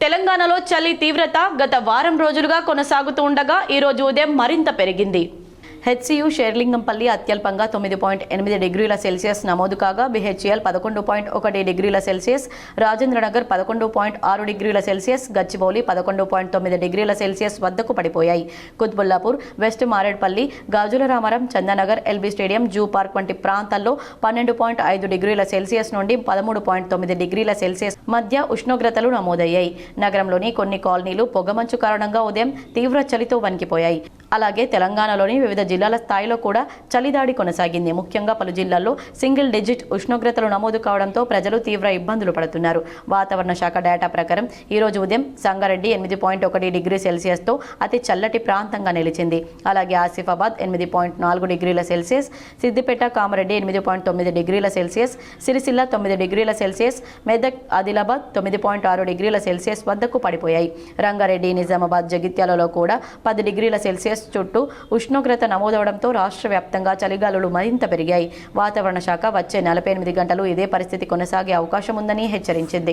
తెలంగాణలో చలి తీవ్రత గత వారం రోజులుగా కొనసాగుతూ ఉండగా ఈ రోజు ఉదయం మరింత పెరిగింది. హెచ్సియు షేర్లింగంపల్లి అత్యల్పంగా 9.8 డిగ్రీల సెల్సియస్ నమోదు కాగా బిహెచ్ఎల్ 11.1 డిగ్రీల సెల్సియస్, రాజేంద్రనగర్ 11.6 డిగ్రీల సెల్సియస్, గచ్చిబౌలి 11.9 డిగ్రీల సెల్సియస్ వద్దకు పడిపోయాయి. Qutbullapur, west Marredpally, Gajula Ramaram, Chandanagar, LB stadium, zoo park వంటి ప్రాంతాల్లో 12.5 డిగ్రీల సెల్సియస్ నుండి 13.9 డిగ్రీల సెల్సియస్ మధ్య ఉష్ణోగ్రతలు నమోదయ్యాయి. నగరంలోని కొన్ని కాలనీలు పొగమంచు కారణంగా ఉదయం తీవ్ర చలితో వణికిపోయాయి. అలాగే తెలంగాణలోని వివిధ జిల్లాల స్థాయిలో కూడా చలిదాడి కొనసాగింది. ముఖ్యంగా పలు జిల్లాల్లో సింగిల్ డిజిట్ ఉష్ణోగ్రతలు నమోదు కావడంతో ప్రజలు తీవ్ర ఇబ్బందులు పడుతున్నారు. వాతావరణ శాఖ డేటా ప్రకారం ఈ రోజు ఉదయం సంగారెడ్డి 8.1 డిగ్రీ సెల్సియస్తో అతి చల్లటి ప్రాంతంగా నిలిచింది. అలాగే ఆసిఫాబాద్ 8.4 డిగ్రీల సెల్సియస్, సిద్దిపేట, కామారెడ్డి 8.9 డిగ్రీల సెల్సియస్, సిరిసిల్ల 9 డిగ్రీల సెల్సియస్, మెదక్, ఆదిలాబాద్ 9.6 డిగ్రీల సెల్సియస్ వద్దకు పడిపోయాయి. రంగారెడ్డి, నిజామాబాద్, జగిత్యాలలో కూడా 10 డిగ్రీల సెల్సియస్ చుట్టూ ఉష్ణోగ్రత నమోదవడంతో రాష్ట్ర వ్యాప్తంగా చలిగాలులు మరింత పెరిగాయి. వాతావరణ శాఖ వచ్చే 48 గంటలు ఇదే పరిస్థితి కొనసాగే అవకాశం ఉందని హెచ్చరించింది.